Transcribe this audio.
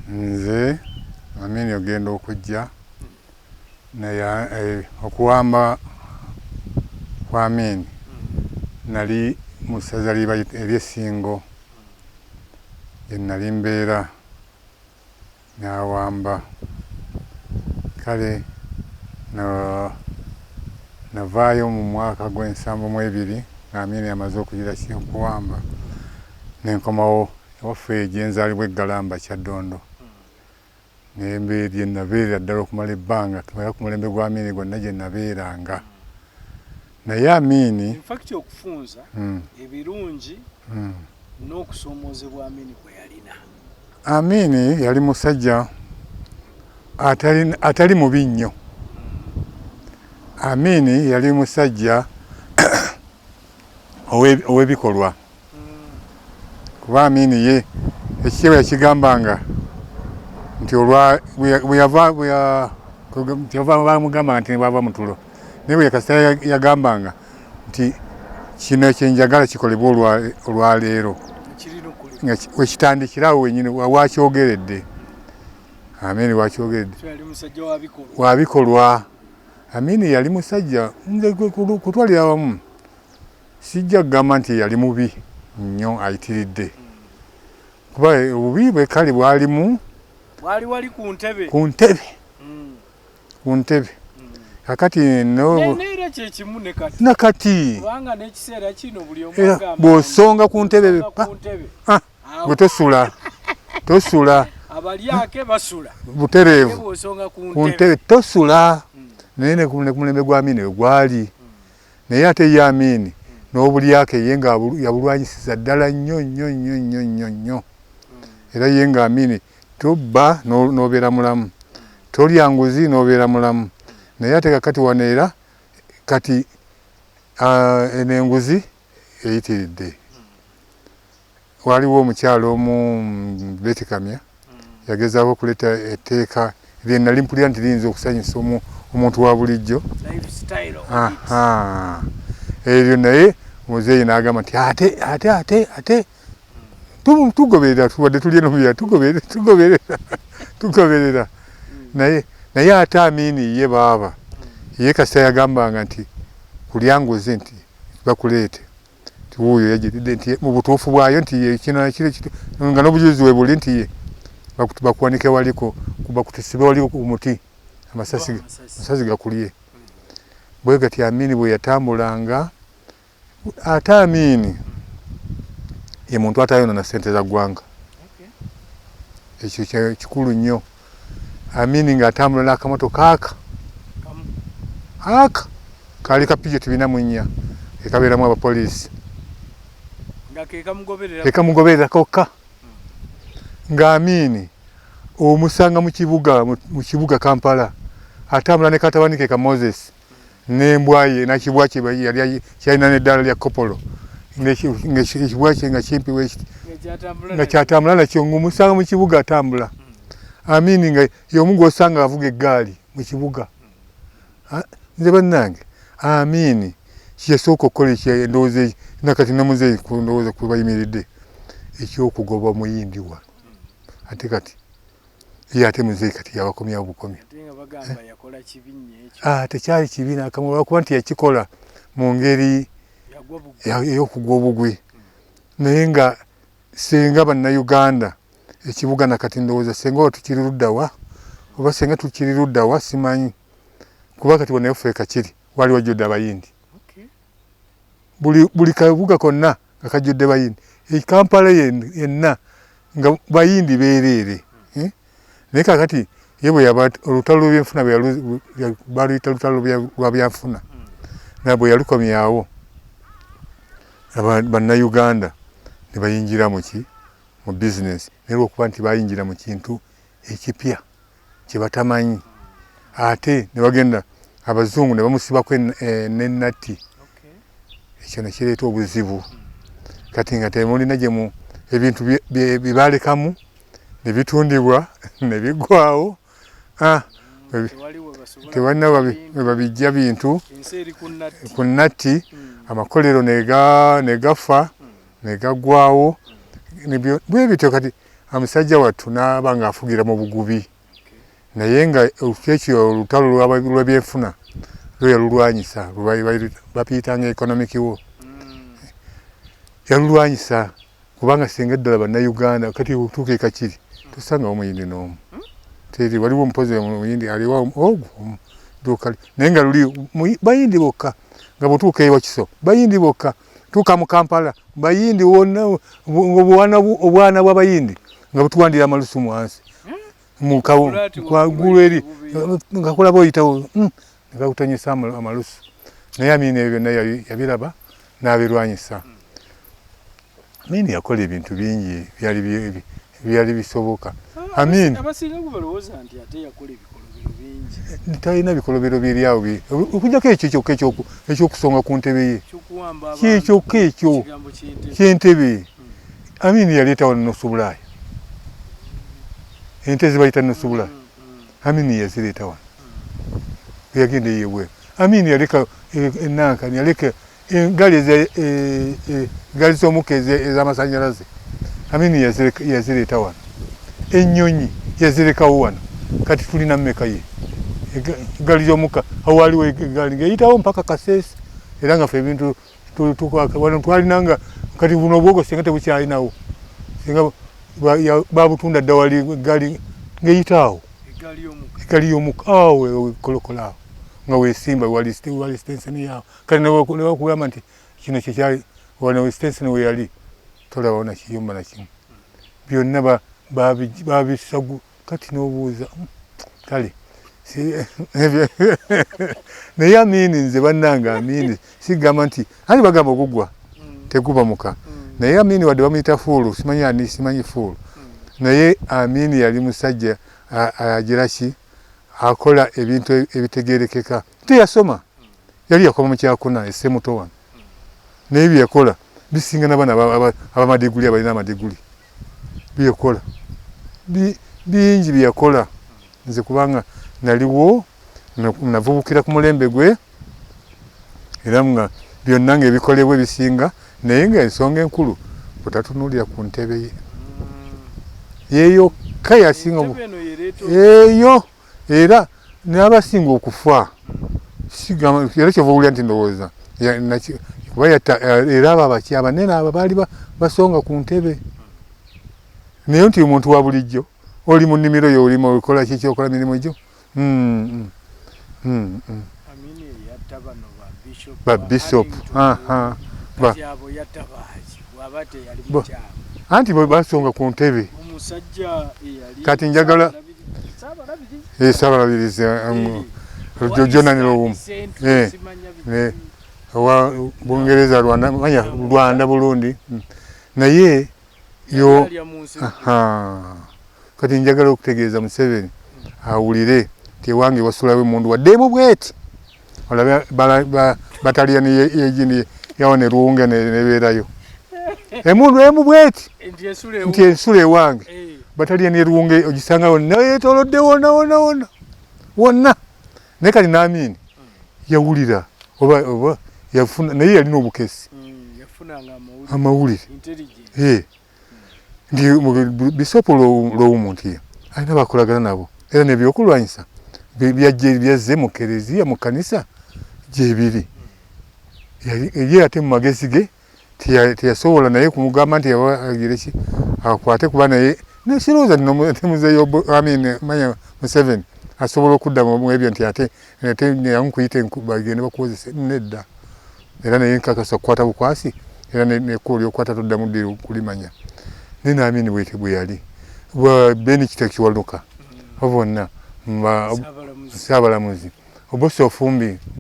nze Amini ogenda okujja naye okuwamba kwa Amini nali mu ssaza ery'Essingo gye nali mbeera n'awamba kale navaayo mu mwaka gw'ensanvu Amini amaze okugira okuwamba nenkomawo ewaffe gye nzaalibwa Eggalamba Kyaddondo gye nabeerera ddala okumala ebbanga tumala ku mulembe gwa Amini gwonna gye nabeeranga naye Amini infacti okufunza ebirungi n'okusoomoozebwa Amini bwe yalina. Amini yali musajja atali mubi nnyo. Amini yali musajja ow'ebikolwa kuba Amini ye ekitebwa yakigambanga nti bamugamba nti bava mu tulo naye bwe kasita yagambanga nti kino kyenjagala kikolebwa olwaleero wekitandikirawo wenyini wakyogeredde. Amini wakyogeredde wabikolwa. Amini yali musajja nze kutwalira wamu sijja kugamba nti yali mubi nnyo ayitiridde kuba obubi bwe kale bwalimu wali ku ntebe kakati n'era kyekimu nakati kubanga n'ekiseera kino buli omu agamba bw'osonga ku ntebe bwe tosula abalyake basula butereevu ku ntebe tosula naye ne ku mulembe gwa Amini we gwali naye ate ye Amini n'obulyake ye nga yabulwanyisiza ddala nnyo era ye nga Amini tobba n'obeera mulamu tolya nguzi n'obeera mulamu naye ate kakati wano era kati enguzi eyitiridde. Waliwo omukyalo omu Betikamya yagezaako okuleeta etteeka lye nali mpulira nti liyinza okusanyusa omuntu wa bulijjo eryo naye muzeeyi n'agamba nti ate tugoberera tubadde tuli eno mubira tugoberera naye ate Amini ye baaba ye kasita yagambanga nti kulya nguzi nti bakuleete nti wuuyo yagiridde nti mu butuufu bwayo nti kino nga n'obujulizi we buli nti ye bakuwanike waliko bakutisibe waliko ku muti amasasi gakulye bwe gati Amini bwe yatambulanga ate Amini ye muntu atayona ssente za ggwanga ekyo kikulu nnyo. Amini ng'atambula n'akamotoka aka kaali ka Peugeot 404 ekabeeramu abapoliisi kekamugoberera kokka nga Amini omusanga mu kibuga Kampala atambula ne katabani ke ka Moses n'embwa ye nakibwa kye yali kyalina n'eddaala lya kopolo ng'ekibwa kye nga kimpi nga kyatambula nakyo ng'omusanga mu kibuga atambula. Amini nga y'omu gw'osanga avuga eggaali mu kibuga. Nze bannange Amini kyeyasooka okukola endowooza nakati namuzeeyi ku ndowooza kwe bayimiridde ekyokugoba muyindi wa ate kati ye ate muzeeyi kati yabakomyawo bukomya tekyali kibi n'akamu lwakuba nti yakikola mu ngeri ey'okugwa obugwi naye nga senga bannayuganda ekibuga nakati ndowooza senga oba tukiri ludda wa oba senga tukiri ludda wa simanyi kuba kati wonna yoffe kakiri wali wajjudde abayindi buli kabuga konna nga kajjudde bayindi Kampala yenna nga bayindi beereere naye kakati ye bwe yaba olutalo lw'ebyenfuna baluyita lutalo lwa byanfuna naye bwe yalukomyawo bannayuganda ne bayingira mu bizinesi naye lwokuba nti bayingira mu kintu ekipya kye batamanyi ate ne bagenda abazungu ne bamusibako n'ennatti ekyo ne kireeta obuzibu kati nga temulina gyemu ebintu bye balekamu ne bitundibwa ne biggwawo tewalina we babijja bintu ku nnatti amakolero ne gafa ne gaggwawo bwe bityo kati amusajja wattu n'aba ng'afugira mu bugubi naye nga ekyo olutalo lw'ebyenfuna lwe yalulwanyisa bapiyitanga economic war yalulwanyisa kubanga singa ddala bannayuganda kati otuuka e Kakiri tosangawo muyindi n'omu teri waliwo omupozi muyindi aliwo duuka naye nga luli bayindi bokka nga bw'otuuka ewa Kiso bayindi bokka tuuka mu Kampala bayindi wonna obwana bw'abayindi nga butuwandira amalusu wansi kwagulu eri nga kulaba oyitawo nga kutanyisa amalusu naye Amini ebyo byonna yabiraba n'abirwanyisa. Amini yakola ebintu bingi byali bisoboka. Amini abasinga balowooza nti ate yakola ebikolobero bingi talina bikolobero biryawo okujjako ekyo kyokka ekyokusonga ku ntebe ye kikyokka ekyo kyentebe. Amini yaleetawo Nosubulaaya ente zibayita Nosubulaaya Amini yazireeta wano yagenda eyebweru. Amini yaleka enankani yaleka engali z'omukka ez'amasanyalaze Amini yazireeta wano. Ennyonyi yazirekawo wano kati tulina mmeka ye egali z'omukka awaliwo egali ng'eyitawo mpaka Kasese era nga ffe ebintu wano twalinanga kati buno obwogo singa tebukyalinawo singa babutunda dda wali egali ng'eyitaawo egali y'omukka awo ekolokola awo nga weesimba wali sitenseni yaawo kati newakugamba nti kino kyekyali wano sitenseni we yali tolabawo nakiyumba nakimu byonna babisagu kati n'obuuza kale naye Amini nze bannanga Amini sigamba nti ali bagamba ogugwa teguba muka naye Amini wadde bamuyita Fuulu simanyi Fuulu naye Amini yali musajja agiraki akola ebintu ebitegerekeka teyasoma yali yakoma mu kyakuna esse muto wano naye byeyakola bisinga n'abaana abamadiguli abalina amadiguli byeyakola bingi byeyakola nze kubanga naliwo navubukira ku mulembe gwe era nga byonna ng'ebikolebwa ebisinga naye nga ensonga enkulu bwetatunuulira ku ntebe ye yeyokka yasinga eyo era n'abasinga okufa era kyova owulira nti ndowooza kuba era abo abaki abanene abo baali basonga ku ntebe naye nti omuntu wa bulijjo oli mu nnimiro yo olima okola kikyokola mirimu gyo babishop anti basonga ku ntebe kati njagala Saabalabirizi Jonaniro obumu owa Bungereza Rwanda Burundi naye yo kati njagala okutegeeza Museveni awulire nti ewange wasulawo emundu waddeemu bweti olaba bataliyani yegini yawone Luwunga nebeerayo emundu emu bweti nti ensula ewange bataliyani Luwunga ogisangawo nayetolodde wonna naye kati n'Amini yawulira oba yafuna naye yalina obukesi amawulire nti bisopo lw'omu nti alina bakolagana nabo era nebyokulwanyisa byazze mu kereziya mu kanisa gyebiri ye ate mu magezi ge teyasobola naye kumugamba nti yabagireki akwate kuba naye nesirowooza temuzeeyo manya Museveni asobola okuddamu mu ebyo nti ate yamukuyita bagende bakuwozesa nedda era naye nkakasa okukwata bukwasi era nekkuuli okukwata toddamu ddi kulimanya naye n'Amini bwe yali Ben Kitakiwanuka bonna Saabalamuzi Obosi Ofumbi